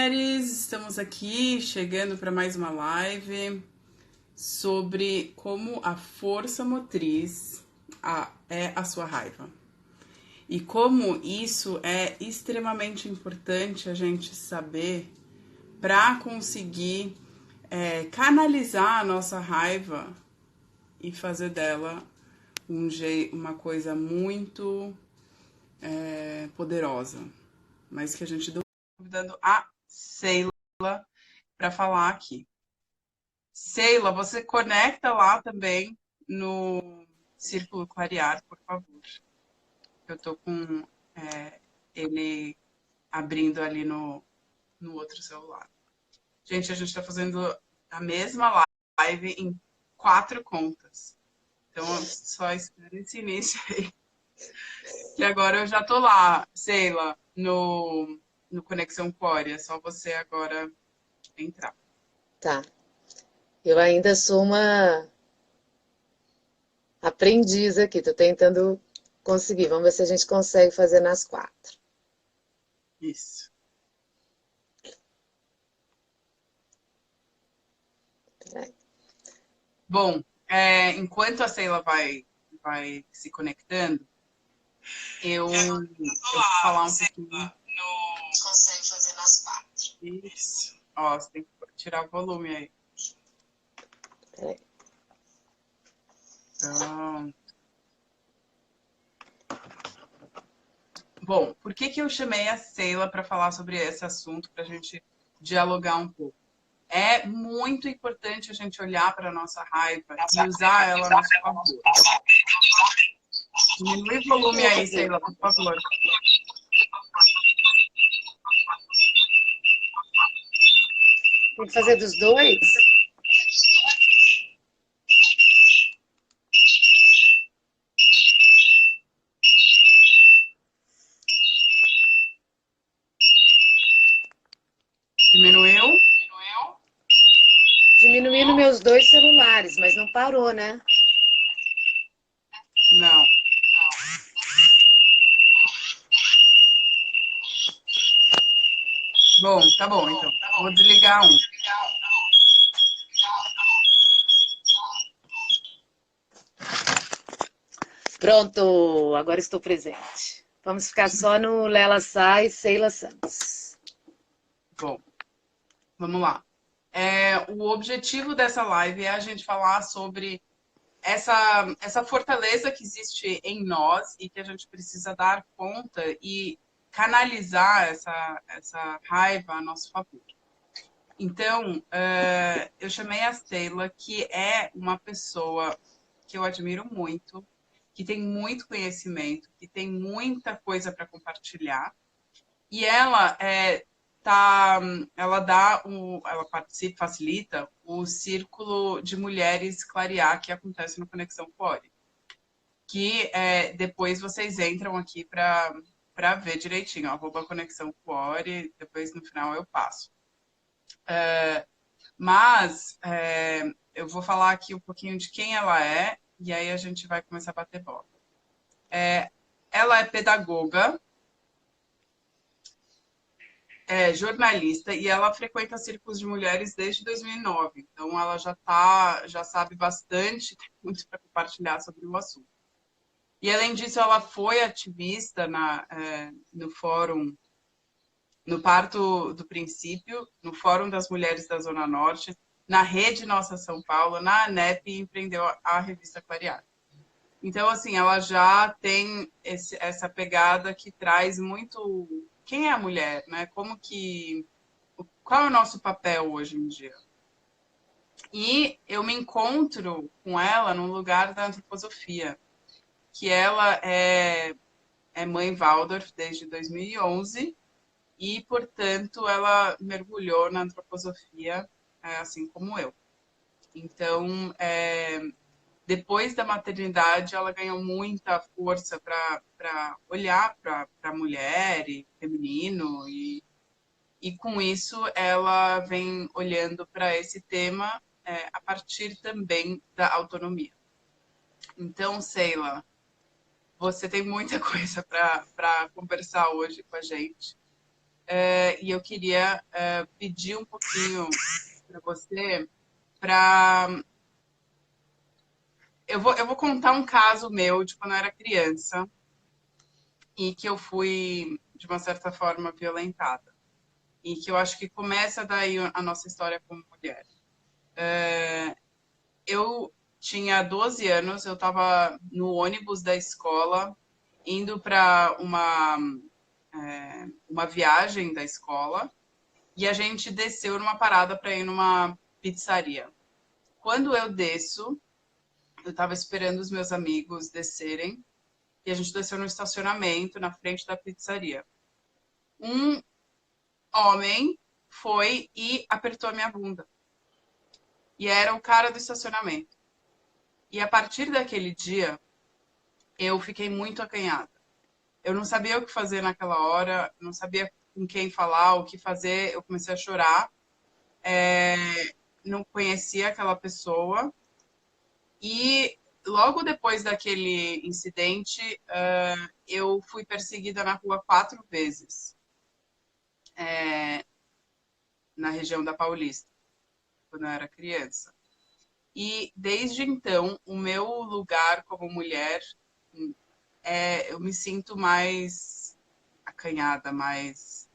mulheres! Estamos aqui chegando para mais uma live sobre como a força motriz é a sua raiva. E como isso é extremamente importante a gente saber para conseguir canalizar a nossa raiva e fazer dela uma coisa muito poderosa. Mas que a gente está convidando a Sheila para falar aqui. Sheila, você conecta lá também no Círculo Clarear, por favor. Eu estou com ele abrindo ali no outro celular. Gente, a gente está fazendo a mesma live em 4 contas. Então, só espera esse início aí. Que agora eu já tô lá, Sheila, no Conexão Core. É só você agora entrar. Tá. Eu ainda sou uma aprendiz aqui, tô tentando conseguir. Vamos ver se a gente consegue fazer nas 4. Isso. Peraí. Bom, enquanto a Sheila vai se conectando, eu vou falar um pouquinho. Consegue fazer nas 4. Isso. Ó, você tem que tirar o volume aí. Peraí. Pronto. Bom, por que eu chamei a Sheila para falar sobre esse assunto, para a gente dialogar um pouco? É muito importante a gente olhar para a nossa raiva e usar ela a nosso favor. Diminui o volume aí, Sheila, por favor. Tem que fazer dos dois? Diminuiu? Diminuindo meus 2 celulares, mas não parou, né? Não. Bom, tá bom, então. Vou desligar um. Pronto, agora estou presente. Vamos ficar só no Lela Sá e Sheila Santos. Bom, vamos lá. O objetivo dessa live é a gente falar sobre essa fortaleza que existe em nós e que a gente precisa dar conta e canalizar essa raiva a nosso favor. Então, eu chamei a Sheila, que é uma pessoa que eu admiro muito, que tem muito conhecimento, que tem muita coisa para compartilhar. E ela participa, facilita o Círculo de Mulheres Clarear que acontece no Conexão Core. Que depois vocês entram aqui para ver direitinho, @Conexão Core, depois no final eu passo. Mas eu vou falar aqui um pouquinho de quem ela é, e aí a gente vai começar a bater bola. Ela é pedagoga, é jornalista, e ela frequenta círculos de mulheres desde 2009. Então ela já sabe bastante, tem muito para compartilhar sobre o assunto. E além disso, ela foi ativista no fórum, no Parto do Princípio, no Fórum das Mulheres da Zona Norte, na Rede Nossa São Paulo, na ANEP, e empreendeu a revista Clarear. Então, assim, ela já tem essa pegada que traz muito quem é a mulher, né? Qual é o nosso papel hoje em dia? E eu me encontro com ela no lugar da antroposofia, que ela é mãe Waldorf desde 2011 e, portanto, ela mergulhou na antroposofia assim como eu. Então, depois da maternidade, ela ganhou muita força para olhar para a mulher e feminino, e com isso ela vem olhando para esse tema a partir também da autonomia. Então, Sheila, você tem muita coisa para conversar hoje com a gente. e eu queria pedir um pouquinho para você para... Eu vou contar um caso meu de quando eu era criança e que eu fui, de uma certa forma, violentada. E que eu acho que começa daí a nossa história como mulher. Eu tinha 12 anos, eu estava no ônibus da escola, indo para uma viagem da escola, e a gente desceu numa parada para ir numa pizzaria. Quando eu desço, eu estava esperando os meus amigos descerem, e a gente desceu no estacionamento, na frente da pizzaria. Um homem foi e apertou a minha bunda. E era o cara do estacionamento. E a partir daquele dia, eu fiquei muito acanhada. Eu não sabia o que fazer naquela hora, não sabia com quem falar, o que fazer. Eu comecei a chorar, não conhecia aquela pessoa. E logo depois daquele incidente, eu fui perseguida na rua 4 vezes, na região da Paulista, quando eu era criança. E desde então, o meu lugar como mulher, eu me sinto mais acanhada, mais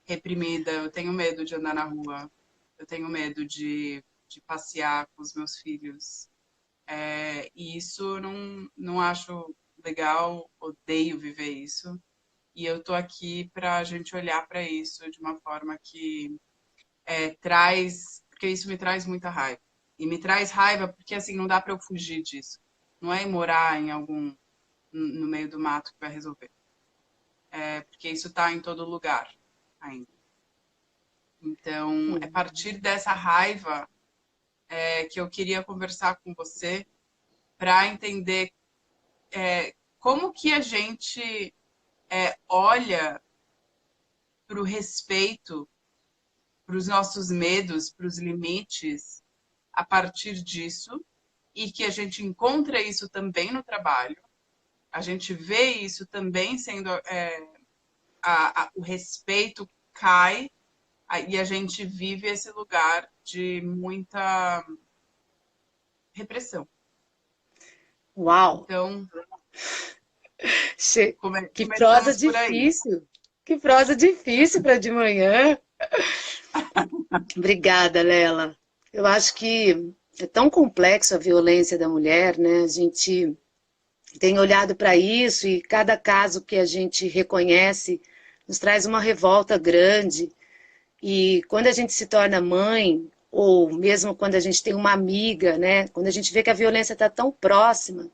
reprimida. Eu tenho medo de andar na rua, eu tenho medo de passear com os meus filhos. E isso eu não acho legal, odeio viver isso. E eu tô aqui para a gente olhar para isso de uma forma que traz, porque isso me traz muita raiva. E me traz raiva porque assim não dá para eu fugir disso. Não é ir morar em algum no meio do mato que vai resolver. Porque isso está em todo lugar ainda. Então, é a partir dessa raiva que eu queria conversar com você para entender como que a gente olha para o respeito, para os nossos medos, para os limites a partir disso, e que a gente encontra isso também no trabalho, a gente vê isso também sendo o respeito cai e a gente vive esse lugar de muita repressão. Uau! Então, Que prosa começamos por aí. difícil! Que prosa difícil para de manhã. Obrigada, Lela. Eu acho que é tão complexo a violência da mulher, né? A gente tem olhado para isso e cada caso que a gente reconhece nos traz uma revolta grande. E quando a gente se torna mãe, ou mesmo quando a gente tem uma amiga, né? Quando a gente vê que a violência está tão próxima,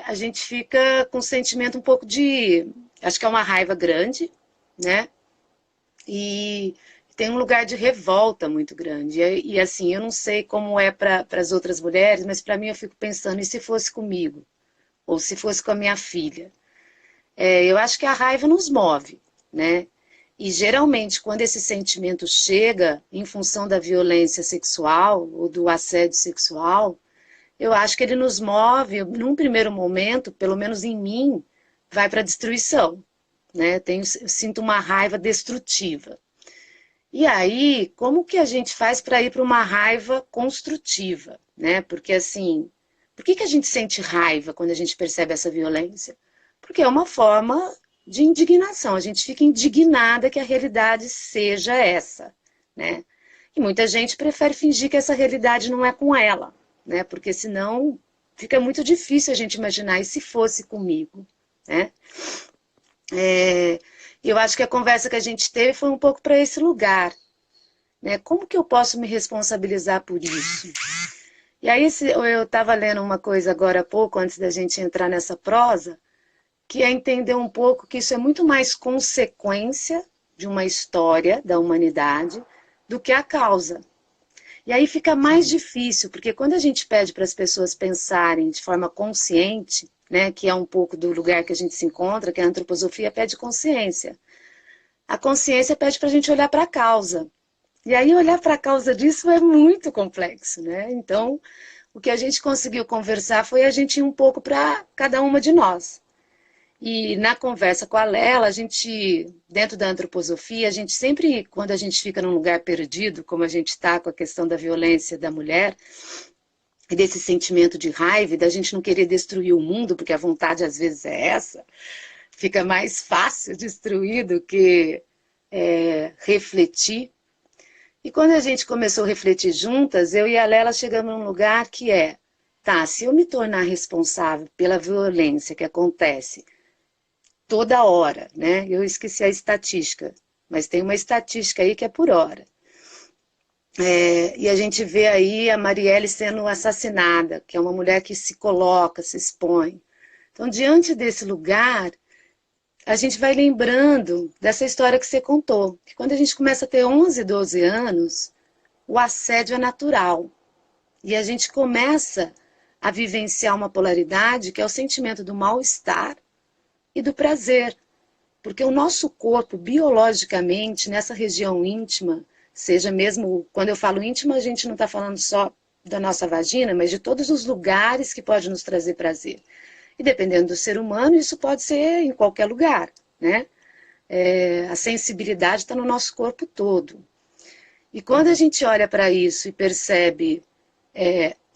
a gente fica com um sentimento um pouco de... Acho que é uma raiva grande, né? E tem um lugar de revolta muito grande. E assim, eu não sei como é para as outras mulheres, mas para mim eu fico pensando, e se fosse comigo? Ou se fosse com a minha filha? Eu acho que a raiva nos move, né? E geralmente, quando esse sentimento chega em função da violência sexual ou do assédio sexual, eu acho que ele nos move, num primeiro momento, pelo menos em mim, vai para a destruição, né? Eu sinto uma raiva destrutiva. E aí, como que a gente faz para ir para uma raiva construtiva, né? Porque assim, por que a gente sente raiva quando a gente percebe essa violência? Porque é uma forma de indignação, a gente fica indignada que a realidade seja essa, né? E muita gente prefere fingir que essa realidade não é com ela, né? Porque senão fica muito difícil a gente imaginar, e se fosse comigo, né? Eu acho que a conversa que a gente teve foi um pouco para esse lugar, né? Como que eu posso me responsabilizar por isso? E aí eu estava lendo uma coisa agora há pouco, antes da gente entrar nessa prosa, que é entender um pouco que isso é muito mais consequência de uma história da humanidade do que a causa. E aí fica mais difícil, porque quando a gente pede para as pessoas pensarem de forma consciente, né, que é um pouco do lugar que a gente se encontra, que a antroposofia pede consciência. A consciência pede para a gente olhar para a causa. E aí olhar para a causa disso é muito complexo, né? Então, o que a gente conseguiu conversar foi a gente ir um pouco para cada uma de nós. E na conversa com a Lela, a gente, dentro da antroposofia, a gente sempre, quando a gente fica num lugar perdido, como a gente está com a questão da violência da mulher, e desse sentimento de raiva, da gente não querer destruir o mundo, porque a vontade às vezes é essa, fica mais fácil destruir do que refletir. E quando a gente começou a refletir juntas, eu e a Lela chegamos num lugar que tá, se eu me tornar responsável pela violência que acontece toda hora, né? Eu esqueci a estatística, mas tem uma estatística aí que é por hora. E a gente vê aí a Marielle sendo assassinada, que é uma mulher que se coloca, se expõe. Então, diante desse lugar, a gente vai lembrando dessa história que você contou, que quando a gente começa a ter 11, 12 anos, o assédio é natural. E a gente começa a vivenciar uma polaridade que é o sentimento do mal-estar e do prazer. Porque o nosso corpo, biologicamente, nessa região íntima, seja mesmo, quando eu falo íntima, a gente não está falando só da nossa vagina, mas de todos os lugares que pode nos trazer prazer. E dependendo do ser humano, isso pode ser em qualquer lugar, né? A sensibilidade está no nosso corpo todo. E quando a gente olha para isso e percebe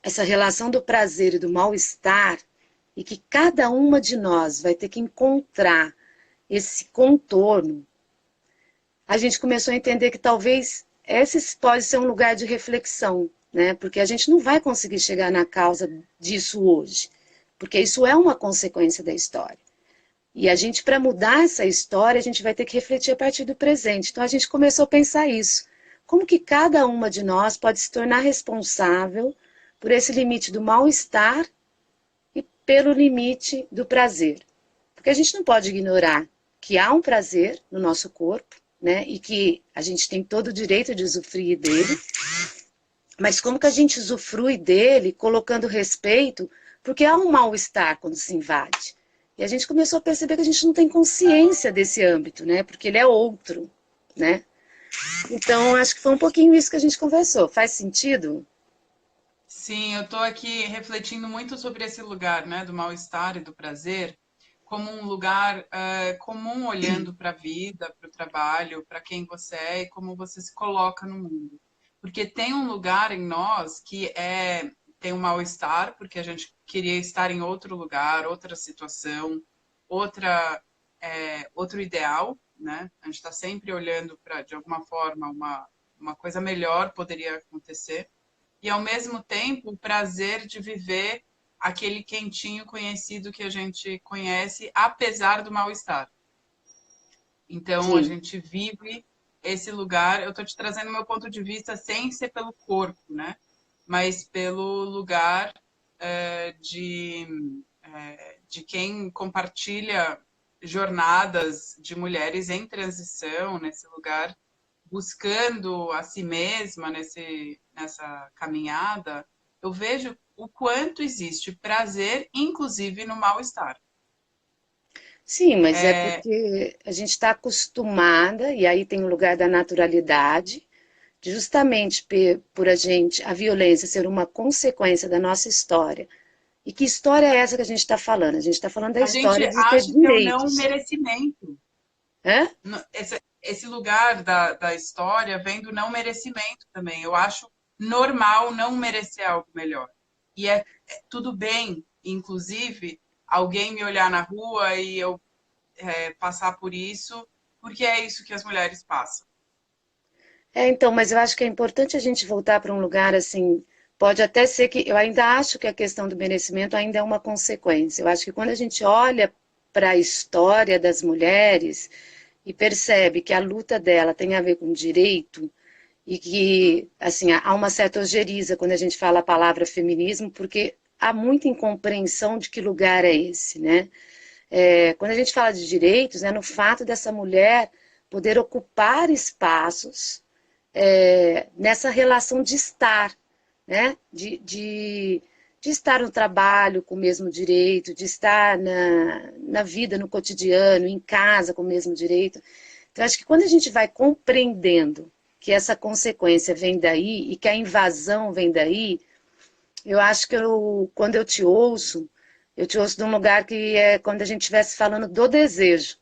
essa relação do prazer e do mal-estar, e que cada uma de nós vai ter que encontrar esse contorno, a gente começou a entender que talvez esse pode ser um lugar de reflexão, né? Porque a gente não vai conseguir chegar na causa disso hoje, porque isso é uma consequência da história. E a gente, para mudar essa história, a gente vai ter que refletir a partir do presente. Então a gente começou a pensar isso. Como que cada uma de nós pode se tornar responsável por esse limite do mal-estar e pelo limite do prazer? Porque a gente não pode ignorar que há um prazer no nosso corpo, né? E que a gente tem todo o direito de usufruir dele. Mas como que a gente usufrui dele colocando respeito? Porque há um mal-estar quando se invade. E a gente começou a perceber que a gente não tem consciência desse âmbito, né? Porque ele é outro, né? Então, acho que foi um pouquinho isso que a gente conversou. Faz sentido? Sim, eu estou aqui refletindo muito sobre esse lugar, né, do mal-estar e do prazer, como um lugar comum, olhando para a vida, para o trabalho, para quem você é e como você se coloca no mundo. Porque tem um lugar em nós que tem um mal-estar, porque a gente queria estar em outro lugar, outra situação, outro ideal, né? A gente está sempre olhando para, de alguma forma, uma coisa melhor poderia acontecer. E, ao mesmo tempo, o prazer de viver aquele quentinho conhecido que a gente conhece, apesar do mal-estar. Então, a Sim. gente vive esse lugar. Eu estou te trazendo o meu ponto de vista sem ser pelo corpo, né? Mas pelo lugar de quem compartilha jornadas de mulheres em transição, nesse lugar, buscando a si mesma nessa caminhada, eu vejo o quanto existe prazer, inclusive no mal-estar. Sim, mas é porque a gente está acostumada, e aí tem o lugar da naturalidade, de justamente por a violência ser uma consequência da nossa história. E que história é essa que a gente está falando? A gente está falando da A gente história de ter acha que é o não direitos. merecimento. Hã? Esse lugar da história vem do não merecimento também. Eu acho normal não merecer algo melhor. E é tudo bem, inclusive, alguém me olhar na rua e eu passar por isso, porque é isso que as mulheres passam. Então, mas eu acho que é importante a gente voltar para um lugar assim. Pode até ser que eu ainda acho que a questão do merecimento ainda é uma consequência. Eu acho que quando a gente olha para a história das mulheres e percebe que a luta dela tem a ver com direito e que assim há uma certa ojeriza quando a gente fala a palavra feminismo, porque há muita incompreensão de que lugar é esse, né? Quando a gente fala de direitos, é no fato dessa mulher poder ocupar espaços nessa relação de estar, né? De estar no trabalho com o mesmo direito, de estar na vida, no cotidiano, em casa com o mesmo direito. Então, acho que quando a gente vai compreendendo que essa consequência vem daí e que a invasão vem daí, eu acho que quando eu te ouço, eu te ouço de um lugar que é quando a gente estivesse falando do desejo,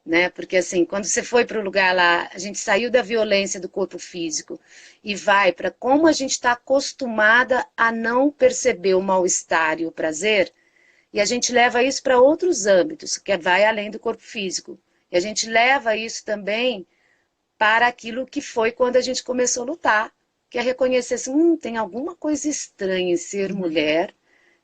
né? Porque assim, quando você foi para o lugar lá, a gente saiu da violência do corpo físico e vai para como a gente está acostumada a não perceber o mal-estar e o prazer, e a gente leva isso para outros âmbitos, que vai além do corpo físico. E a gente leva isso também para aquilo que foi quando a gente começou a lutar, que é reconhecer assim, tem alguma coisa estranha em ser mulher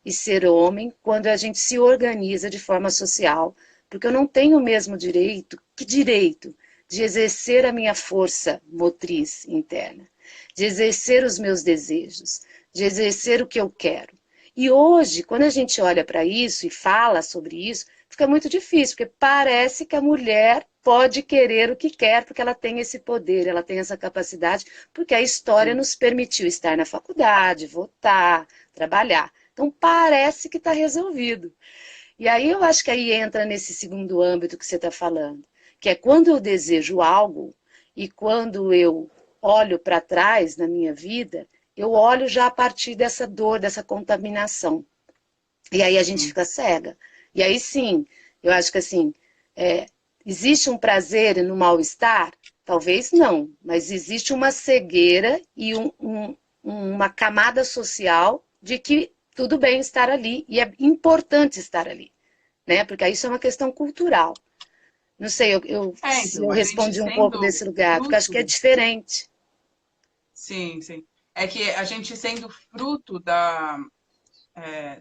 e ser homem quando a gente se organiza de forma social, porque eu não tenho o mesmo direito, que direito de exercer a minha força motriz interna, de exercer os meus desejos, de exercer o que eu quero. E hoje, quando a gente olha para isso e fala sobre isso, fica muito difícil, porque parece que a mulher pode querer o que quer, porque ela tem esse poder, ela tem essa capacidade, porque a história Sim. nos permitiu estar na faculdade, votar, trabalhar. Então parece que está resolvido. E aí eu acho que aí entra nesse segundo âmbito que você está falando, que é quando eu desejo algo e quando eu olho para trás na minha vida, eu olho já a partir dessa dor, dessa contaminação. E aí a gente Sim. fica cega. E aí sim, eu acho que assim, é, existe um prazer no mal-estar? Talvez não, mas existe uma cegueira e uma camada social de que tudo bem estar ali e é importante estar ali, né? Porque isso é uma questão cultural. Não sei se eu Então, a gente respondi um pouco sendo desse lugar, porque acho que é fruto, diferente. sim, sim. É que a gente sendo fruto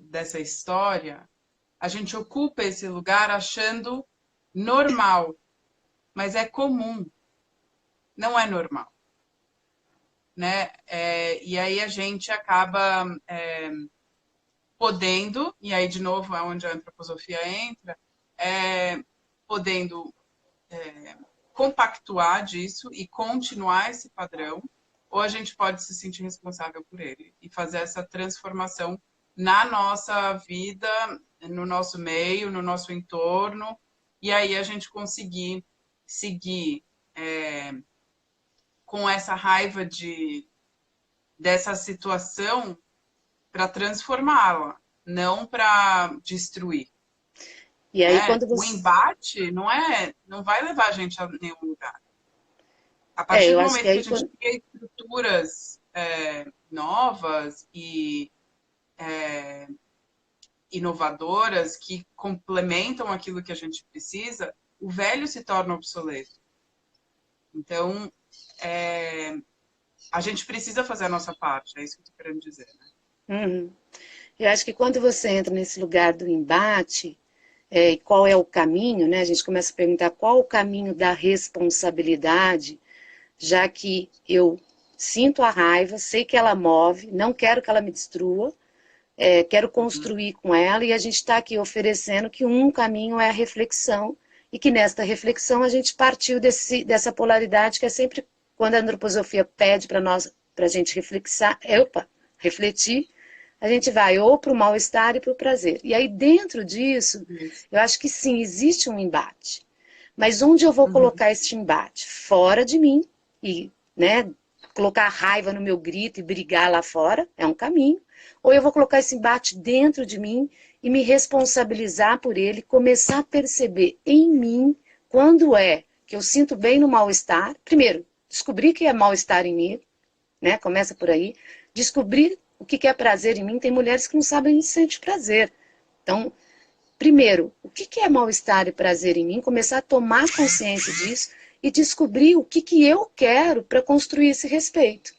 dessa história, a gente ocupa esse lugar achando normal, mas é comum, não é normal, né? E aí a gente acaba podendo, e aí de novo é onde a antroposofia entra, podendo compactuar disso e continuar esse padrão, ou a gente pode se sentir responsável por ele e fazer essa transformação na nossa vida, no nosso meio, no nosso entorno, e aí a gente conseguir seguir com essa raiva dessa situação para transformá-la, não para destruir. E aí Né? quando O você... embate não vai levar a gente a nenhum lugar. A partir eu do acho que momento que a aí gente cria estruturas novas e inovadoras que complementam aquilo que a gente precisa, o velho se torna obsoleto. Então, a gente precisa fazer a nossa parte, é isso que eu estou querendo dizer. Né? Uhum. Eu acho que quando você entra nesse lugar do embate, e qual é o caminho, né? A gente começa a perguntar qual o caminho da responsabilidade, já que eu sinto a raiva, sei que ela move, não quero que ela me destrua, quero Uhum. construir com ela, e a gente está aqui oferecendo que um caminho é a reflexão, e que nesta reflexão a gente partiu dessa polaridade que é sempre quando a antroposofia pede para nós, para a gente refletir, a gente vai ou para o mal-estar e para o prazer. E aí dentro disso, Isso. eu acho que sim, existe um embate. Mas onde eu vou Uhum. colocar este embate? Fora de mim, e né, colocar raiva no meu grito e brigar lá fora é um caminho. Ou eu vou colocar esse embate dentro de mim e me responsabilizar por ele, começar a perceber em mim quando é que eu sinto bem no mal-estar. Primeiro, descobrir que é mal-estar em mim, né? Começa por aí. Descobrir o que é prazer em mim. Tem mulheres que não sabem nem sentir prazer. Então, primeiro, o que é mal-estar e prazer em mim? Começar a tomar consciência disso e descobrir o que eu quero para construir esse respeito,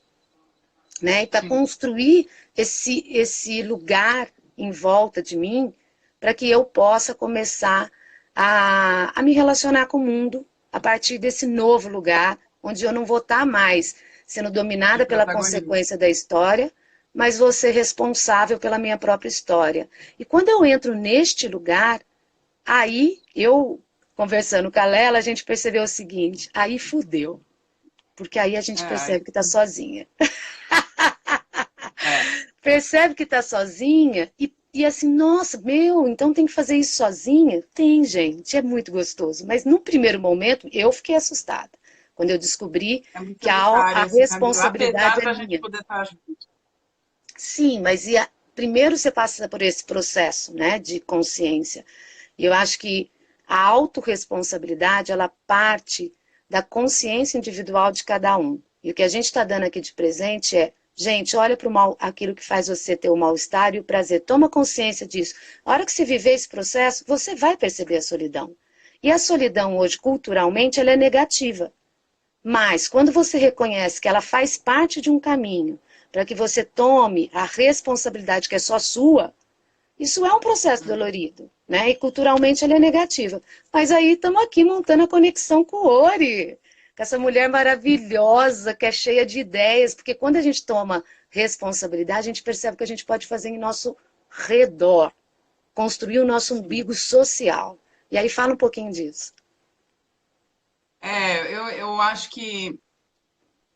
né? E para Sim. construir esse lugar em volta de mim, para que eu possa começar a me relacionar com o mundo a partir desse novo lugar, onde eu não vou estar mais sendo De dominada pela protagonismo. consequência da história, mas vou ser responsável pela minha própria história. E quando eu entro neste lugar, aí eu, conversando com a Lela, a gente percebeu o seguinte, aí fudeu. Porque aí a gente Aí, percebe que está sozinha. é, Percebe que está sozinha e assim, nossa, meu, então tem que fazer isso sozinha? Tem, gente, é muito gostoso. Mas no primeiro momento eu fiquei assustada. Quando eu descobri é muito que a solitário esse caminho, responsabilidade apesar é da gente minha. poder estar junto. Sim, mas primeiro você passa por esse processo, né, de consciência. E eu acho que a autorresponsabilidade, ela parte da consciência individual de cada um. E o que a gente está dando aqui de presente é, gente, olha para aquilo que faz você ter o mal-estar e o prazer. Toma consciência disso. A hora que você viver esse processo, você vai perceber a solidão. E a solidão hoje, culturalmente, ela é negativa. Mas, quando você reconhece que ela faz parte de um caminho, para que você tome a responsabilidade que é só sua, isso é um processo dolorido, né? E culturalmente ela é negativa. Mas aí estamos aqui montando a conexão com o Ori, com essa mulher maravilhosa, que é cheia de ideias, porque quando a gente toma responsabilidade, a gente percebe que a gente pode fazer em nosso redor, construir o nosso umbigo social. E aí fala um pouquinho disso. Eu acho que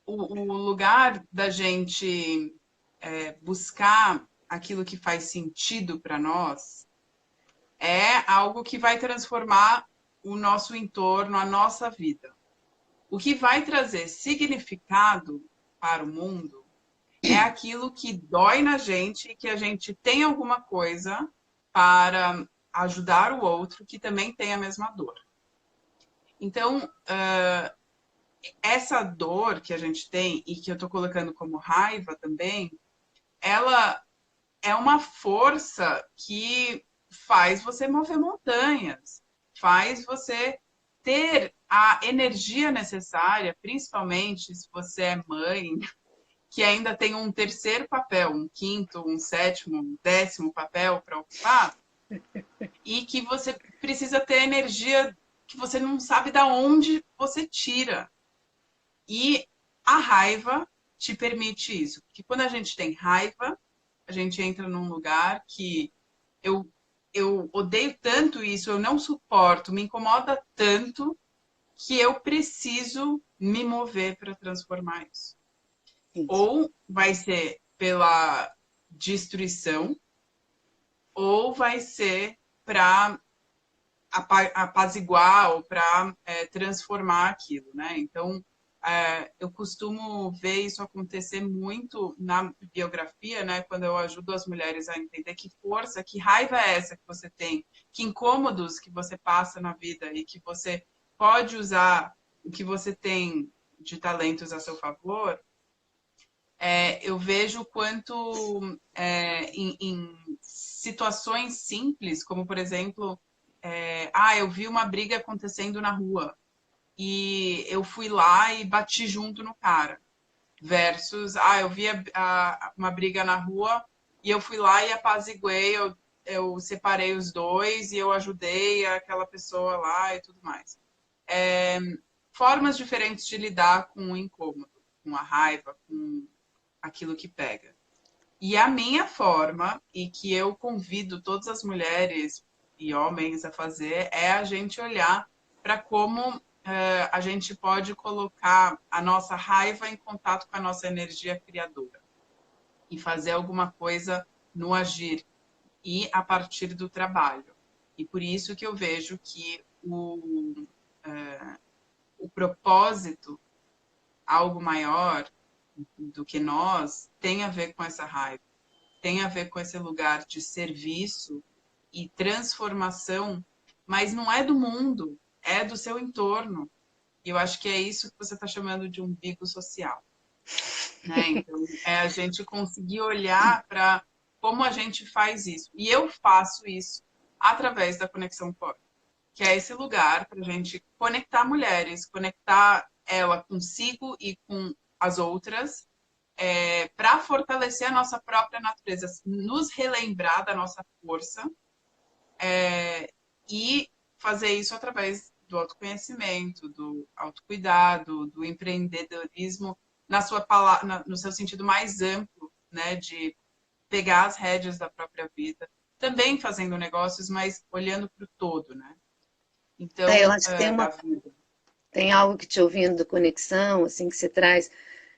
o lugar da gente buscar aquilo que faz sentido para nós é algo que vai transformar o nosso entorno, a nossa vida. O que vai trazer significado para o mundo é aquilo que dói na gente e que a gente tem alguma coisa para ajudar o outro que também tem a mesma dor. Então, essa dor que a gente tem e que eu estou colocando como raiva também, ela é uma força que faz você mover montanhas, faz você ter a energia necessária, principalmente se você é mãe, que ainda tem um terceiro papel, um quinto, um sétimo, um décimo papel para ocupar, e que você precisa ter energia que você não sabe de onde você tira. E a raiva te permite isso. Porque quando a gente tem raiva, a gente entra num lugar que eu, eu odeio tanto isso, eu não suporto, me incomoda tanto que eu preciso me mover para transformar isso. Isso. Ou vai ser pela destruição, ou vai ser para apaziguar ou para transformar aquilo, né? Então, eu costumo ver isso acontecer muito na biografia, né? Quando eu ajudo as mulheres a entender que força, que raiva é essa que você tem, que incômodos que você passa na vida e que você pode usar o que você tem de talentos a seu favor. Eu vejo o quanto em situações simples, como por exemplo, eu vi uma briga acontecendo na rua e eu fui lá e bati junto no cara. Versus, eu vi uma briga na rua e eu fui lá e apaziguei, eu separei os dois e eu ajudei aquela pessoa lá e tudo mais. Formas diferentes de lidar com o incômodo, com a raiva, com aquilo que pega. E a minha forma, e que eu convido todas as mulheres e homens a fazer, é a gente olhar para como a gente pode colocar a nossa raiva em contato com a nossa energia criadora e fazer alguma coisa no agir e a partir do trabalho. E por isso que eu vejo que o propósito, algo maior do que nós, tem a ver com essa raiva, tem a ver com esse lugar de serviço e transformação, mas não é do mundo, é do seu entorno. E eu acho que é isso que você está chamando de umbigo social. Né? Então, é a gente conseguir olhar para como a gente faz isso. E eu faço isso através da Conexão Core, que é esse lugar para a gente conectar mulheres, conectar ela consigo e com as outras, para fortalecer a nossa própria natureza, nos relembrar da nossa força e fazer isso através do autoconhecimento, do autocuidado, do empreendedorismo no seu sentido mais amplo, né, de pegar as rédeas da própria vida, também fazendo negócios, mas olhando para o todo, né? Eu Então, acho que da vida. tem algo que te ouvindo do Conexão, assim, que você traz,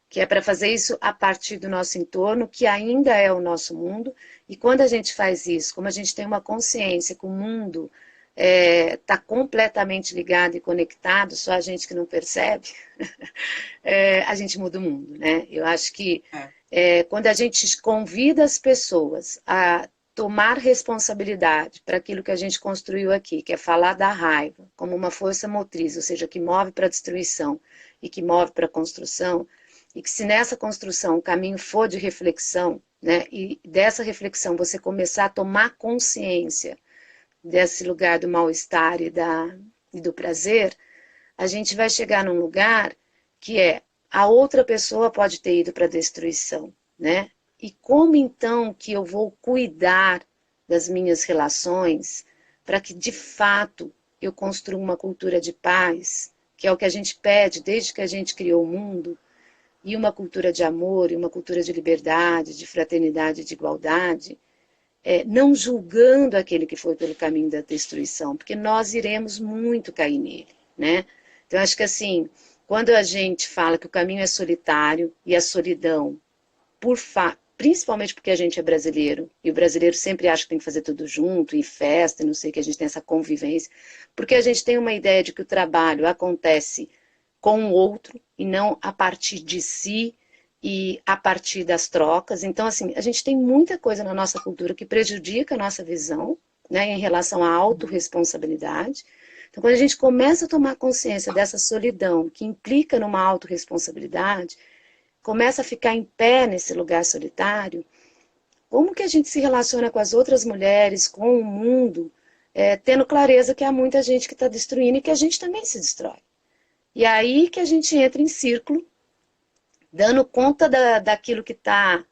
que é para fazer isso a partir do nosso entorno, que ainda é o nosso mundo, e quando a gente faz isso, como a gente tem uma consciência que o mundo está completamente ligado e conectado, só a gente que não percebe, a gente muda o mundo, né? Eu acho que É. quando a gente convida as pessoas a tomar responsabilidade para aquilo que a gente construiu aqui, que é falar da raiva como uma força motriz, ou seja, que move para a destruição e que move para a construção, e que se nessa construção o caminho for de reflexão, né, e dessa reflexão você começar a tomar consciência desse lugar do mal-estar e do prazer, a gente vai chegar num lugar que a outra pessoa pode ter ido para a destruição, né? E como então que eu vou cuidar das minhas relações para que de fato eu construa uma cultura de paz, que é o que a gente pede desde que a gente criou o mundo, e uma cultura de amor, e uma cultura de liberdade, de fraternidade, de igualdade, não julgando aquele que foi pelo caminho da destruição, porque nós iremos muito cair nele, né? Então, acho que assim, quando a gente fala que o caminho é solitário e a solidão, principalmente porque a gente é brasileiro, e o brasileiro sempre acha que tem que fazer tudo junto, e festa, e não sei o que, a gente tem essa convivência, porque a gente tem uma ideia de que o trabalho acontece com o outro, e não a partir de si, e a partir das trocas. Então, assim, a gente tem muita coisa na nossa cultura que prejudica a nossa visão, né, em relação à autorresponsabilidade. Então, quando a gente começa a tomar consciência dessa solidão que implica numa autorresponsabilidade, começa a ficar em pé nesse lugar solitário, como que a gente se relaciona com as outras mulheres, com o mundo, tendo clareza que há muita gente que está destruindo e que a gente também se destrói. E aí que a gente entra em círculo, dando conta daquilo que está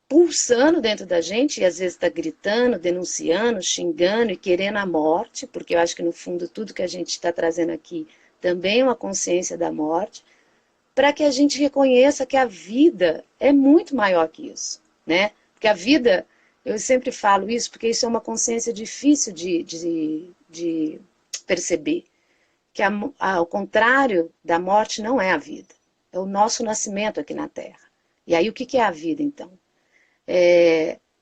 pulsando dentro da gente, e às vezes está gritando, denunciando, xingando e querendo a morte, porque eu acho que no fundo tudo que a gente está trazendo aqui também é uma consciência da morte, para que a gente reconheça que a vida é muito maior que isso, né? Porque a vida, eu sempre falo isso, porque isso é uma consciência difícil de perceber, que ao contrário da morte não é a vida, é o nosso nascimento aqui na Terra. E aí o que é a vida, então?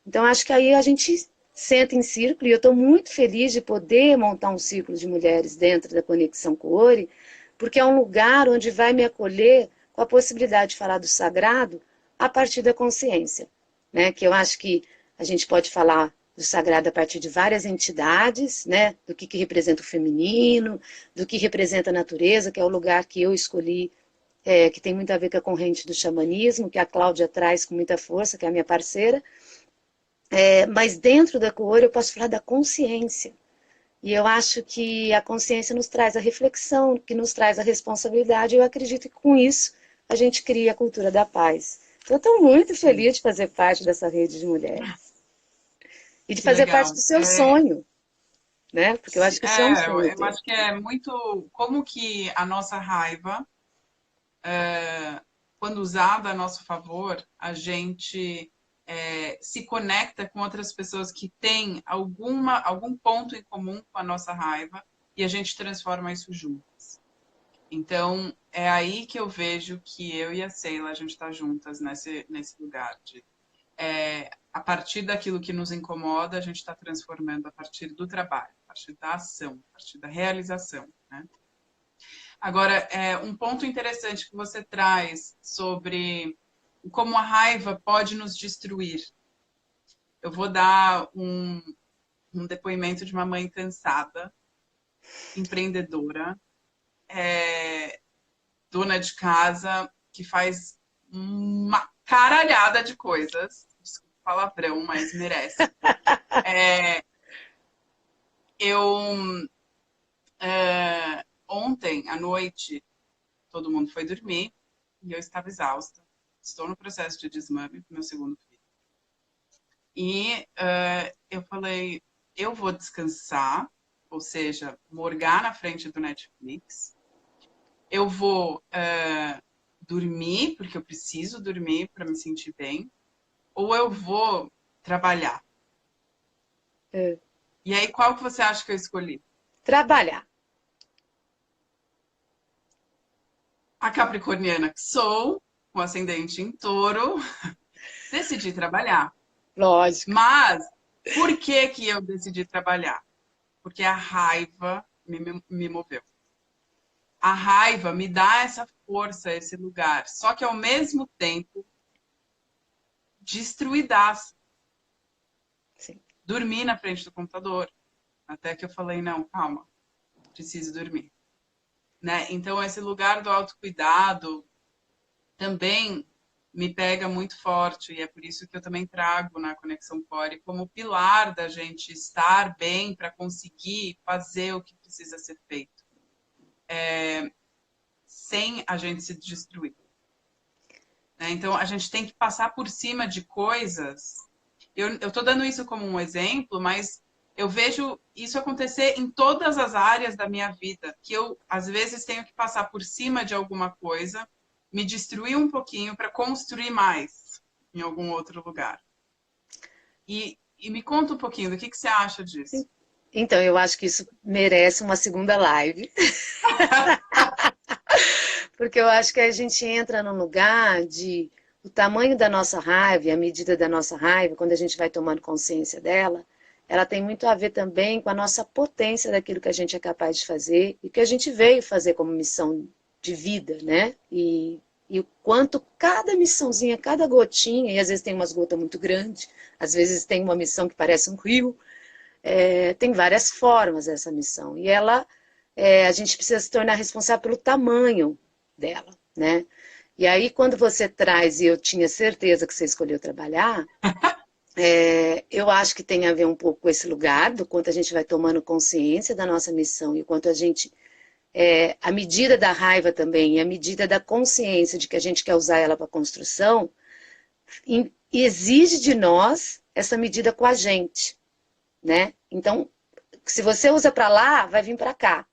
Então acho que aí a gente senta em círculo, e eu estou muito feliz de poder montar um círculo de mulheres dentro da Conexão Cuore, porque é um lugar onde vai me acolher com a possibilidade de falar do sagrado a partir da consciência, né? Que eu acho que a gente pode falar do sagrado a partir de várias entidades, né? Do que representa o feminino, do que representa a natureza, que é o lugar que eu escolhi, que tem muito a ver com a corrente do xamanismo, que a Cláudia traz com muita força, que é a minha parceira. Mas dentro da Cuore eu posso falar da consciência. E eu acho que a consciência nos traz a reflexão, que nos traz a responsabilidade, e eu acredito que com isso a gente cria a cultura da paz. Então, eu estou muito feliz de fazer parte dessa rede de mulheres. E de Que fazer parte legal. do seu sonho, né? Porque eu acho que isso é um sonho Eu teu. acho que é muito como que a nossa raiva, quando usada a nosso favor, a gente se conecta com outras pessoas que têm algum ponto em comum com a nossa raiva e a gente transforma isso juntas. Então, é aí que eu vejo que eu e a Sheila, a gente está juntas nesse lugar de a partir daquilo que nos incomoda, a gente está transformando a partir do trabalho, a partir da ação, a partir da realização, né? Agora, um ponto interessante que você traz sobre como a raiva pode nos destruir. Eu vou dar um depoimento de uma mãe cansada, empreendedora, dona de casa, que faz uma caralhada de coisas. Desculpa o palavrão, mas merece. Eu, ontem à noite, todo mundo foi dormir e eu estava exausta. Estou no processo de desmame com meu segundo filho. E eu falei, eu vou descansar, ou seja, morgar na frente do Netflix. Eu vou dormir, porque eu preciso dormir para me sentir bem. Ou eu vou trabalhar. É. E aí, qual que você acha que eu escolhi? Trabalhar. A capricorniana que sou, com ascendente em touro, decidi trabalhar. Lógico. Mas, por que que eu decidi trabalhar? Porque a raiva me moveu. A raiva me dá essa força, esse lugar. Só que, ao mesmo tempo, destruidaça. Sim. Dormi na frente do computador. Até que eu falei, não, calma, preciso dormir. Né? Então, esse lugar do autocuidado também me pega muito forte, e é por isso que eu também trago na Conexão Core como pilar da gente estar bem para conseguir fazer o que precisa ser feito, sem a gente se destruir. Né? Então, a gente tem que passar por cima de coisas. Eu estou dando isso como um exemplo, mas eu vejo isso acontecer em todas as áreas da minha vida, que eu, às vezes, tenho que passar por cima de alguma coisa, me destruir um pouquinho para construir mais em algum outro lugar. E me conta um pouquinho do que você acha disso. Então, eu acho que isso merece uma segunda live, porque eu acho que a gente entra num lugar de o tamanho da nossa raiva, e a medida da nossa raiva, quando a gente vai tomando consciência dela, ela tem muito a ver também com a nossa potência daquilo que a gente é capaz de fazer e que a gente veio fazer como missão de vida, né? E o quanto cada missãozinha, cada gotinha, e às vezes tem umas gotas muito grandes, às vezes tem uma missão que parece um rio, tem várias formas essa missão. E ela, a gente precisa se tornar responsável pelo tamanho dela, né? E aí, quando você traz, e eu tinha certeza que você escolheu trabalhar, eu acho que tem a ver um pouco com esse lugar, do quanto a gente vai tomando consciência da nossa missão e o quanto a gente, a medida da raiva também, e a medida da consciência de que a gente quer usar ela para construção, exige de nós essa medida com a gente, né? Então, se você usa para lá, vai vir para cá.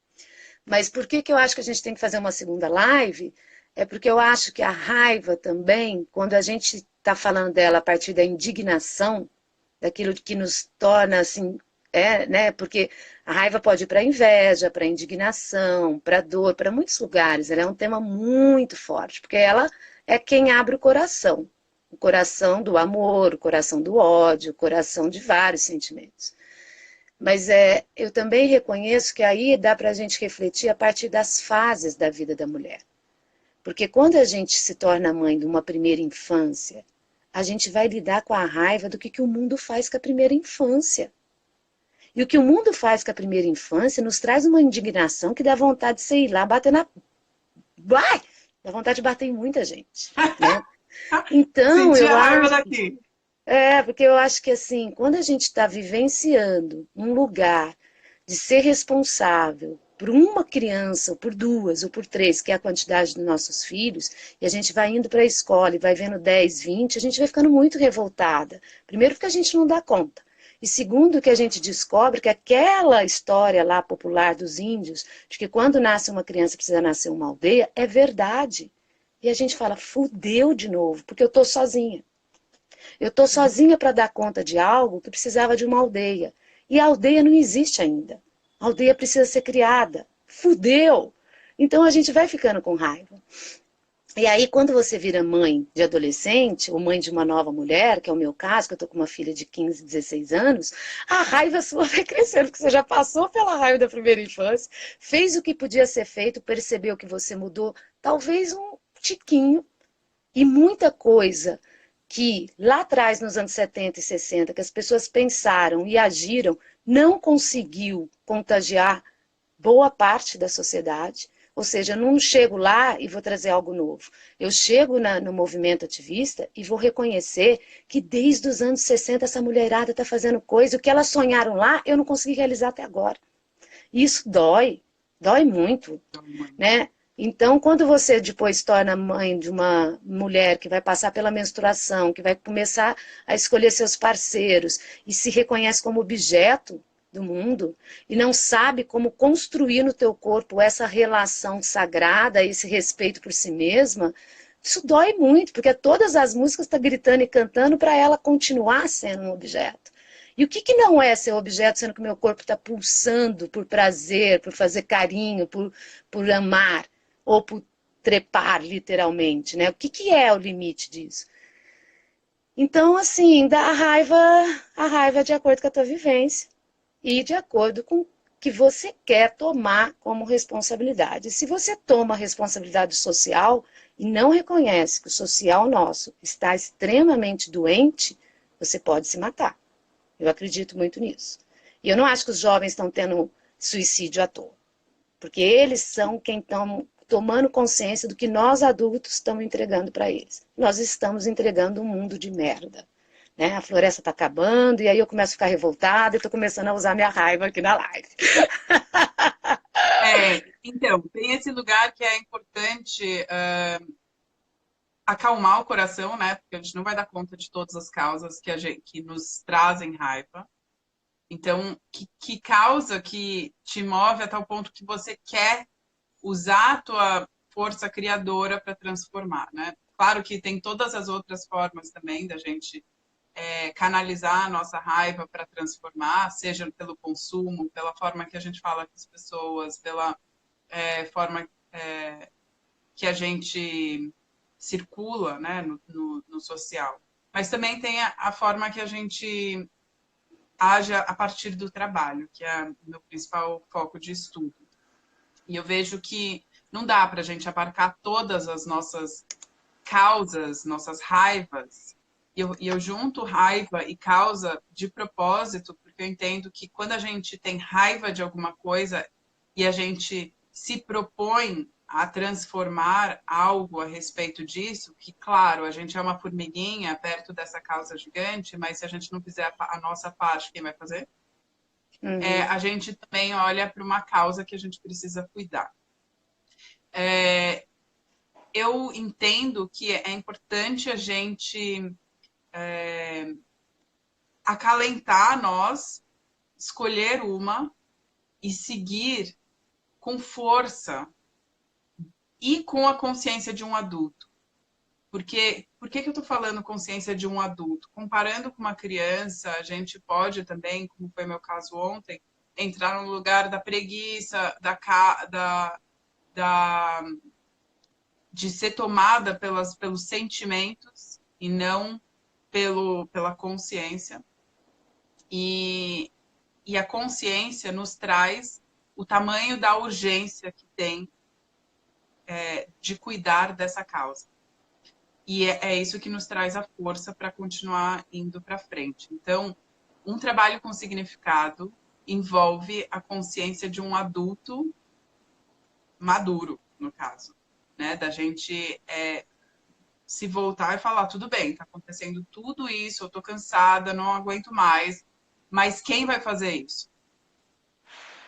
Mas por que eu acho que a gente tem que fazer uma segunda live? É porque eu acho que a raiva também, quando a gente está falando dela a partir da indignação, daquilo que nos torna assim, né? Porque a raiva pode ir para a inveja, para a indignação, para a dor, para muitos lugares. Ela é um tema muito forte, porque ela é quem abre o coração do amor, o coração do ódio, o coração de vários sentimentos. Mas eu também reconheço que aí dá para a gente refletir a partir das fases da vida da mulher. Porque quando a gente se torna mãe de uma primeira infância, a gente vai lidar com a raiva do que o mundo faz com a primeira infância. E o que o mundo faz com a primeira infância nos traz uma indignação que dá vontade de você ir lá bater na... Vai! Dá vontade de bater em muita gente, né? Então, Sentir eu a raiva acho... daqui. Porque eu acho que assim, quando a gente está vivenciando um lugar de ser responsável por uma criança, ou por duas, ou por três, que é a quantidade dos nossos filhos, e a gente vai indo para a escola e vai vendo 10, 20, a gente vai ficando muito revoltada. Primeiro porque a gente não dá conta. E segundo que a gente descobre que aquela história lá popular dos índios, de que quando nasce uma criança precisa nascer uma aldeia, é verdade. E a gente fala, fudeu de novo, porque eu estou sozinha. Eu estou sozinha para dar conta de algo que precisava de uma aldeia. E a aldeia não existe ainda. A aldeia precisa ser criada. Fudeu! Então a gente vai ficando com raiva. E aí, quando você vira mãe de adolescente, ou mãe de uma nova mulher, que é o meu caso, que eu estou com uma filha de 15, 16 anos, a raiva sua vai crescendo, porque você já passou pela raiva da primeira infância, fez o que podia ser feito, percebeu que você mudou, talvez um tiquinho, e muita coisa que lá atrás, nos anos 70 e 60, que as pessoas pensaram e agiram, não conseguiu contagiar boa parte da sociedade. Ou seja, eu não chego lá e vou trazer algo novo. Eu chego no movimento ativista e vou reconhecer que desde os anos 60 essa mulherada está fazendo coisa, o que elas sonharam lá, eu não consegui realizar até agora. E isso dói muito, né? Então, quando você depois torna mãe de uma mulher que vai passar pela menstruação, que vai começar a escolher seus parceiros e se reconhece como objeto do mundo e não sabe como construir no teu corpo essa relação sagrada, esse respeito por si mesma, isso dói muito, porque todas as músicas estão gritando e cantando para ela continuar sendo um objeto. E o que não é ser objeto, sendo que o meu corpo está pulsando por prazer, por fazer carinho, por amar, ou por trepar, literalmente, né? O que é o limite disso? Então, assim, dá a raiva é de acordo com a tua vivência e de acordo com o que você quer tomar como responsabilidade. Se você toma responsabilidade social, e não reconhece que o social nosso está extremamente doente, você pode se matar. Eu acredito muito nisso. E eu não acho que os jovens estão tendo suicídio à toa. Porque eles são quem estão tomando consciência do que nós adultos estamos entregando para eles. Nós estamos entregando um mundo de merda. Né? A floresta está acabando, e aí eu começo a ficar revoltada e estou começando a usar minha raiva aqui na live. Então, tem esse lugar que é importante acalmar o coração, né? Porque a gente não vai dar conta de todas as causas que nos trazem raiva. Então, que causa que te move a tal ponto que você quer usar a tua força criadora para transformar, né? Claro que tem todas as outras formas também da gente canalizar a nossa raiva para transformar, seja pelo consumo, pela forma que a gente fala com as pessoas, pela forma que a gente circula, né, no social. Mas também tem a forma que a gente haja a partir do trabalho, que é o meu principal foco de estudo. E eu vejo que não dá para a gente abarcar todas as nossas causas, nossas raivas. E eu junto raiva e causa de propósito, porque eu entendo que quando a gente tem raiva de alguma coisa e a gente se propõe a transformar algo a respeito disso, que, claro, a gente é uma formiguinha perto dessa causa gigante, mas se a gente não fizer a nossa parte, quem vai fazer? A gente também olha para uma causa que a gente precisa cuidar. Eu entendo que é importante a gente acalentar nós, escolher uma e seguir com força e com a consciência de um adulto. Porque, por que eu estou falando consciência de um adulto? Comparando com uma criança, a gente pode também, como foi meu caso ontem, entrar no lugar da preguiça, de ser tomada pelos sentimentos e não pela consciência. E a consciência nos traz o tamanho da urgência que tem de cuidar dessa causa. E é isso que nos traz a força para continuar indo para frente. Então, um trabalho com significado envolve a consciência de um adulto maduro, no caso, né? Da gente se voltar e falar, tudo bem, está acontecendo tudo isso, eu estou cansada, não aguento mais, mas quem vai fazer isso?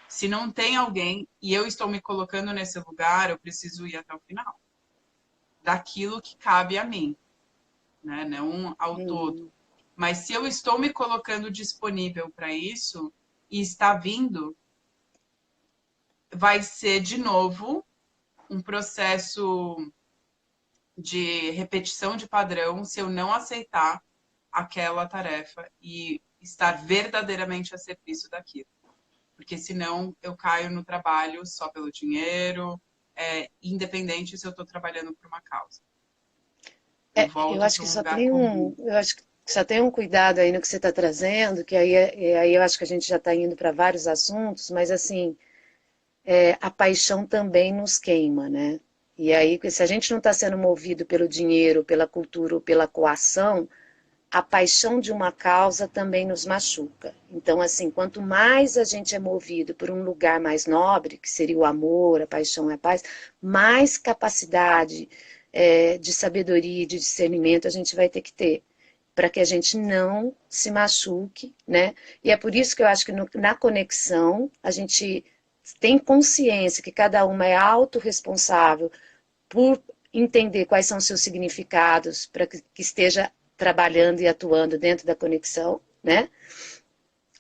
Se não tem alguém e eu estou me colocando nesse lugar, eu preciso ir até o final. Daquilo que cabe a mim, né? Não ao todo. Mas se eu estou me colocando disponível para isso e está vindo, vai ser de novo um processo de repetição de padrão se eu não aceitar aquela tarefa e estar verdadeiramente a serviço daquilo. Porque senão eu caio no trabalho só pelo dinheiro, independente se eu estou trabalhando por uma causa. Eu acho que só tem um cuidado aí no que você está trazendo, que aí eu acho que a gente já está indo para vários assuntos, mas assim, a paixão também nos queima, né? E aí, se a gente não está sendo movido pelo dinheiro, pela cultura ou pela coação, a paixão de uma causa também nos machuca. Então, assim, quanto mais a gente é movido por um lugar mais nobre, que seria o amor, a paixão e a paz, mais capacidade de sabedoria e de discernimento a gente vai ter que ter, para que a gente não se machuque, né? E é por isso que eu acho que na conexão a gente tem consciência que cada uma é autorresponsável por entender quais são os seus significados, para que esteja trabalhando e atuando dentro da conexão, né?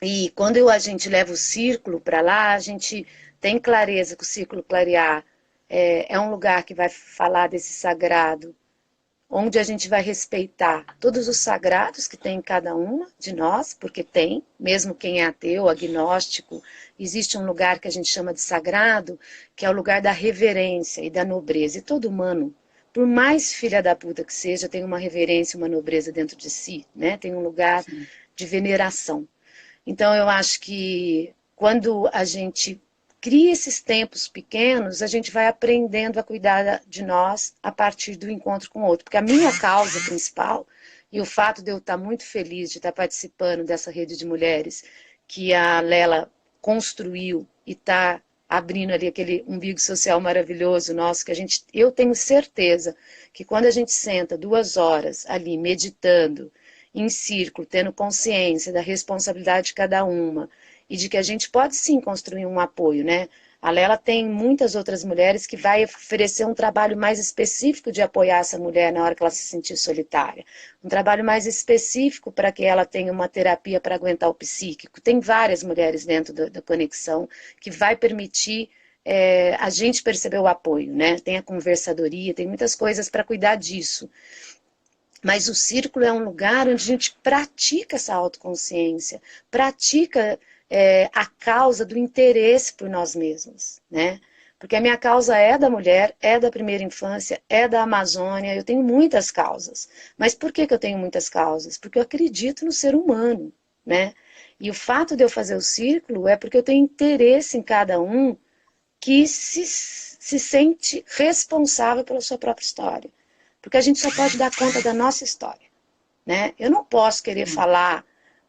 E quando a gente leva o círculo para lá, a gente tem clareza que o círculo clarear é um lugar que vai falar desse sagrado, onde a gente vai respeitar todos os sagrados que tem em cada uma de nós, porque tem, mesmo quem é ateu, agnóstico, existe um lugar que a gente chama de sagrado, que é o lugar da reverência e da nobreza. E todo humano, por mais filha da puta que seja, tem uma reverência, uma nobreza dentro de si, né? Tem um lugar de veneração. Então eu acho que quando a gente cria esses tempos pequenos, a gente vai aprendendo a cuidar de nós a partir do encontro com o outro. Porque a minha causa principal, e o fato de eu estar muito feliz de estar participando dessa rede de mulheres que a Lela construiu e está abrindo ali aquele umbigo social maravilhoso nosso, que eu tenho certeza que quando a gente senta 2 horas ali meditando, em círculo, tendo consciência da responsabilidade de cada uma, e de que a gente pode sim construir um apoio, né? A Lela tem muitas outras mulheres que vai oferecer um trabalho mais específico de apoiar essa mulher na hora que ela se sentir solitária. Um trabalho mais específico para que ela tenha uma terapia para aguentar o psíquico. Tem várias mulheres dentro da conexão que vai permitir a gente perceber o apoio, né? Tem a conversadoria, tem muitas coisas para cuidar disso. Mas o círculo é um lugar onde a gente pratica essa autoconsciência, pratica a causa do interesse por nós mesmos, né? Porque a minha causa é da mulher, é da primeira infância, é da Amazônia, eu tenho muitas causas. Mas por que eu tenho muitas causas? Porque eu acredito no ser humano, né? E o fato de eu fazer o círculo é porque eu tenho interesse em cada um que se sente responsável pela sua própria história. Porque a gente só pode dar conta da nossa história, né? Eu não posso querer falar,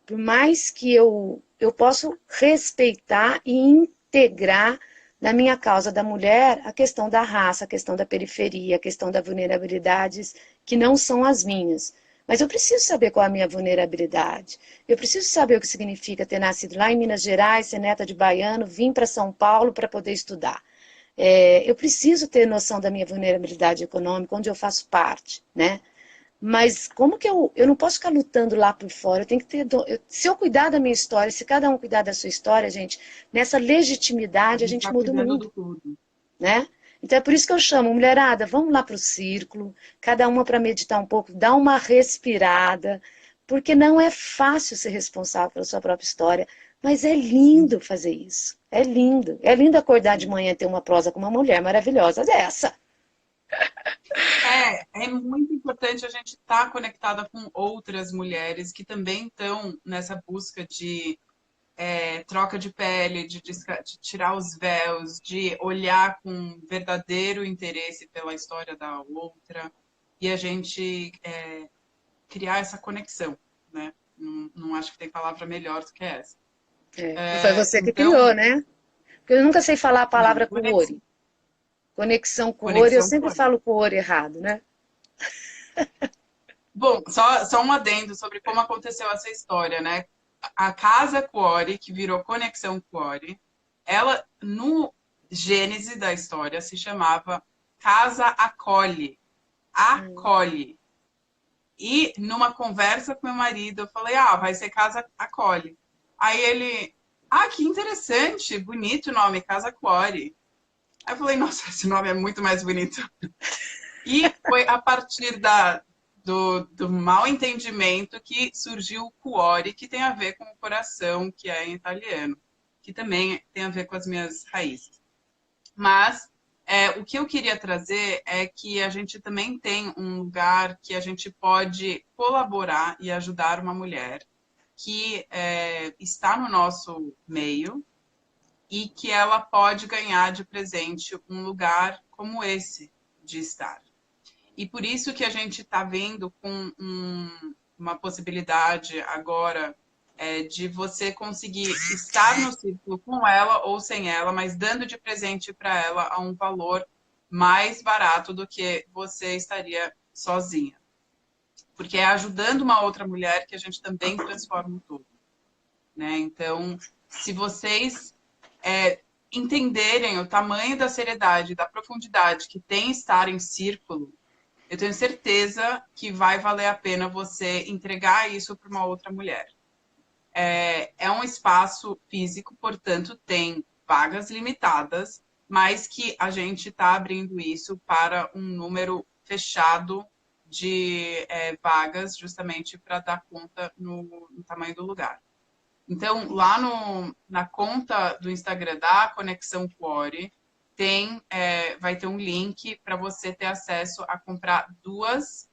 por mais que eu posso respeitar e integrar na minha causa da mulher a questão da raça, a questão da periferia, a questão das vulnerabilidades que não são as minhas. Mas eu preciso saber qual é a minha vulnerabilidade. Eu preciso saber o que significa ter nascido lá em Minas Gerais, ser neta de baiano, vir para São Paulo para poder estudar. Eu preciso ter noção da minha vulnerabilidade econômica, onde eu faço parte, né? Mas como que eu não posso ficar lutando lá por fora? Eu tenho que ter, se eu cuidar da minha história, se cada um cuidar da sua história, gente, nessa A legitimidade a gente gente está muda o cuidando do mundo, todo. né? Então é por isso que eu chamo, mulherada, vamos lá para o círculo, cada uma para meditar um pouco, dar uma respirada, porque não é fácil ser responsável pela sua própria história, mas é lindo fazer isso. É lindo. É lindo acordar de manhã e ter uma prosa com uma mulher maravilhosa dessa. É muito importante a gente estar conectada com outras mulheres que também estão nessa busca de troca de pele, de tirar os véus, de olhar com verdadeiro interesse pela história da outra e a gente criar essa conexão, né? Não acho que tem palavra melhor do que essa. E foi você que Então, criou, né? Porque eu nunca sei falar a não, palavra cuore. Conexão cuore, eu conexão sempre com falo cuore errado, né? Bom, só um adendo sobre como aconteceu essa história, né? A Casa Cuore, que virou Conexão Cuore, ela, no gênese da história, se chamava Casa Acolhe. Acolhe. E numa conversa com meu marido, eu falei, vai ser Casa Acolhe. Aí ele, que interessante, bonito o nome, Casa Cuore. Aí eu falei, nossa, esse nome é muito mais bonito. E foi a partir do mal entendimento que surgiu o cuore, que tem a ver com o coração, que é em italiano, que também tem a ver com as minhas raízes. Mas o que eu queria trazer é que a gente também tem um lugar que a gente pode colaborar e ajudar uma mulher que está no nosso meio e que ela pode ganhar de presente um lugar como esse de estar. E por isso que a gente está vendo com uma possibilidade agora de você conseguir estar no círculo com ela ou sem ela, mas dando de presente para ela a um valor mais barato do que você estaria sozinha. Porque é ajudando uma outra mulher que a gente também transforma o todo. Né? Então, se vocês entenderem o tamanho da seriedade, da profundidade que tem estar em círculo, eu tenho certeza que vai valer a pena você entregar isso para uma outra mulher. É um espaço físico, portanto, tem vagas limitadas, mas que a gente está abrindo isso para um número fechado de vagas, justamente para dar conta no tamanho do lugar. Então, lá na conta do Instagram da Conexão Cuore, vai ter um link para você ter acesso a comprar dois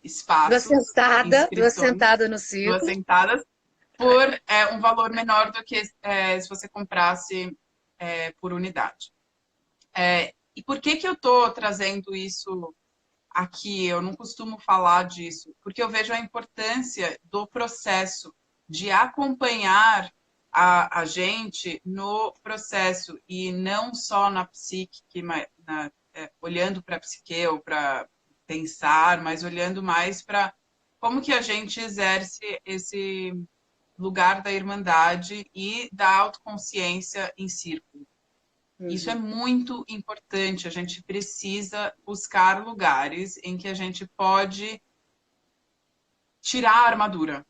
espaços, Duas inscrições, sentadas no duas círculo. sentadas, por um valor menor do que se você comprasse por unidade. E por que que eu estou trazendo isso aqui? Eu não costumo falar disso, porque eu vejo a importância do processo de acompanhar a gente no processo e não só na psique, olhando para a psique ou para pensar, mas olhando mais para como que a gente exerce esse lugar da irmandade e da autoconsciência em círculo. Isso é Uhum. muito importante. A gente precisa buscar lugares em que a gente pode tirar a armadura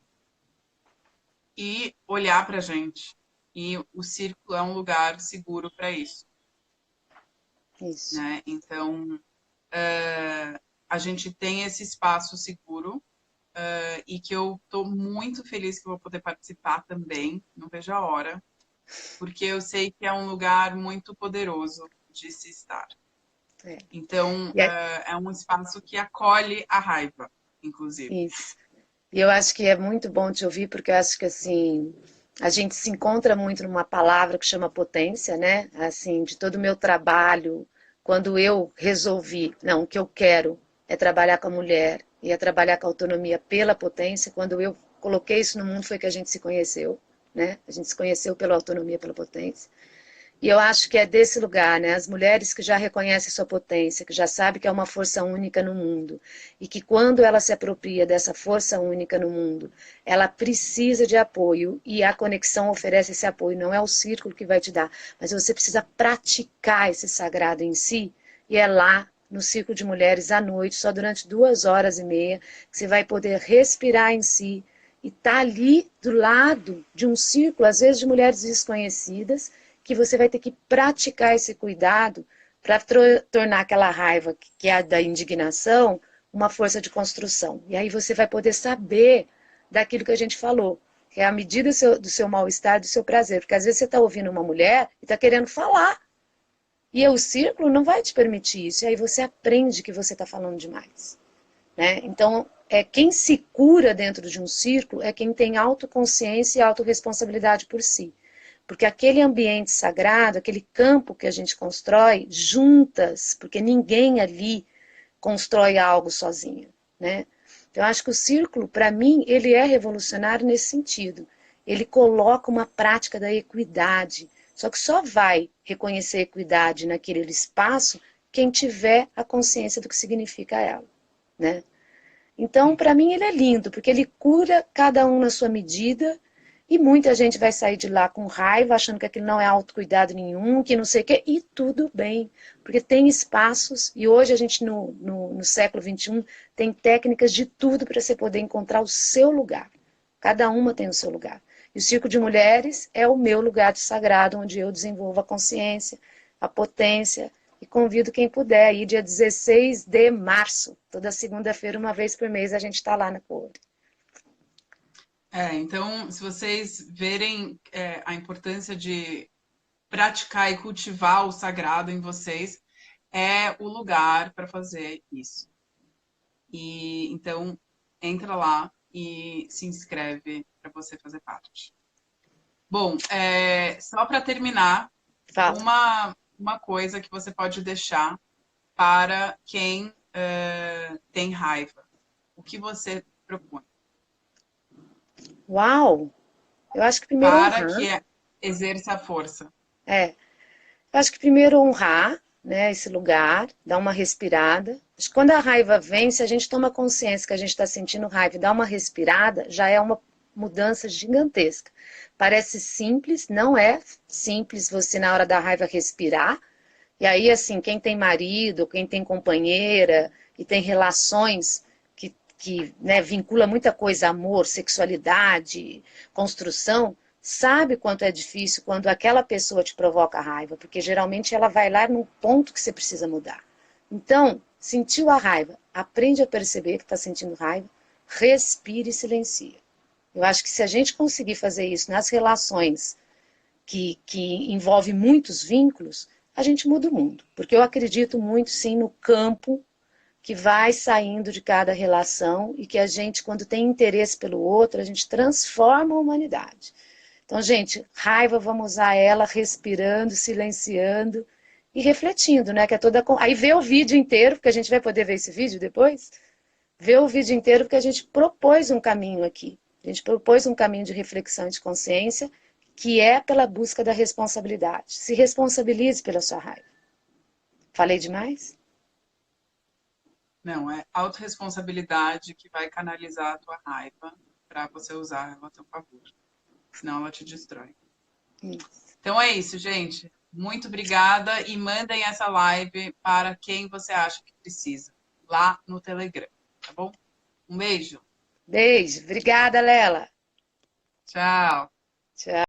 e olhar para a gente. E o círculo é um lugar seguro para isso, Isso. né? Então, a gente tem esse espaço seguro e que eu estou muito feliz que eu vou poder participar também. Não vejo a hora, porque eu sei que é um lugar muito poderoso de se estar. É. Então, E é é um espaço que acolhe a raiva, inclusive. isso. E eu acho que é muito bom te ouvir, porque eu acho que assim, a gente se encontra muito numa palavra que chama potência, né? Assim, de todo o meu trabalho, quando eu resolvi, não, o que eu quero é trabalhar com a mulher e é trabalhar com a autonomia pela potência, quando eu coloquei isso no mundo foi que a gente se conheceu, né? A gente se conheceu pela autonomia, pela potência. E eu acho que é desse lugar, né? As mulheres que já reconhecem sua potência, que já sabem que é uma força única no mundo, e que quando ela se apropria dessa força única no mundo, ela precisa de apoio, e a conexão oferece esse apoio. Não é o círculo que vai te dar, mas você precisa praticar esse sagrado em si, e é lá, no Círculo de Mulheres, à noite, só durante 2 horas e meia, que você vai poder respirar em si, e tá ali do lado de um círculo, às vezes de mulheres desconhecidas, que você vai ter que praticar esse cuidado para tornar aquela raiva, que é a da indignação, uma força de construção. E aí você vai poder saber daquilo que a gente falou, que é a medida do seu mal-estar, do seu prazer. Porque às vezes você está ouvindo uma mulher e está querendo falar, e o círculo não vai te permitir isso. E aí você aprende que você está falando demais. Né? Então, quem se cura dentro de um círculo é quem tem autoconsciência e autorresponsabilidade por si. Porque aquele ambiente sagrado, aquele campo que a gente constrói juntas, porque ninguém ali constrói algo sozinho, né? Então, eu acho que o círculo, para mim, ele é revolucionário nesse sentido. Ele coloca uma prática da equidade, só que só vai reconhecer a equidade naquele espaço quem tiver a consciência do que significa ela, né? Então, para mim, ele é lindo, porque ele cura cada um na sua medida, e muita gente vai sair de lá com raiva, achando que aquilo não é autocuidado nenhum, que não sei o quê, e tudo bem, porque tem espaços, e hoje a gente no século XXI tem técnicas de tudo para você poder encontrar o seu lugar. Cada uma tem o seu lugar. E o Círculo de Mulheres é o meu lugar de sagrado, onde eu desenvolvo a consciência, a potência, e convido quem puder, aí dia 16 de março, toda segunda-feira, uma vez por mês, a gente está lá na cor. Então, se vocês verem a importância de praticar e cultivar o sagrado em vocês, é o lugar para fazer isso. E então, entra lá e se inscreve para você fazer parte. Bom, só para terminar, Fala. uma coisa que você pode deixar para quem tem raiva. O que você propõe? Uau! Eu acho que primeiro Para honrar. que exerça a força. É, eu acho que primeiro honrar, né, esse lugar, dar uma respirada. Acho que quando a raiva vem, se a gente toma consciência que a gente está sentindo raiva e dá uma respirada, já é uma mudança gigantesca. Parece simples, não é simples você na hora da raiva respirar. E aí, assim, quem tem marido, quem tem companheira e tem relações que né, vincula muita coisa, amor, sexualidade, construção, sabe quanto é difícil quando aquela pessoa te provoca raiva, porque geralmente ela vai lá no ponto que você precisa mudar. Então, sentiu a raiva, aprende a perceber que está sentindo raiva, respire e silencia. Eu acho que se a gente conseguir fazer isso nas relações que envolve muitos vínculos, a gente muda o mundo. Porque eu acredito muito, sim, no campo que vai saindo de cada relação e que a gente, quando tem interesse pelo outro, a gente transforma a humanidade. Então, gente, raiva, vamos usar ela respirando, silenciando e refletindo, né? Que é toda... Aí vê o vídeo inteiro, porque a gente vai poder ver esse vídeo depois. Vê o vídeo inteiro, porque a gente propôs um caminho aqui. A gente propôs um caminho de reflexão e de consciência, que é pela busca da responsabilidade. Se responsabilize pela sua raiva. Falei demais? Não, é autorresponsabilidade que vai canalizar a tua raiva para você usar ela a teu favor. Senão ela te destrói. Isso. Então é isso, gente. Muito obrigada e mandem essa live para quem você acha que precisa, lá no Telegram, tá bom? Um beijo. Beijo. Obrigada, Lela. Tchau. Tchau.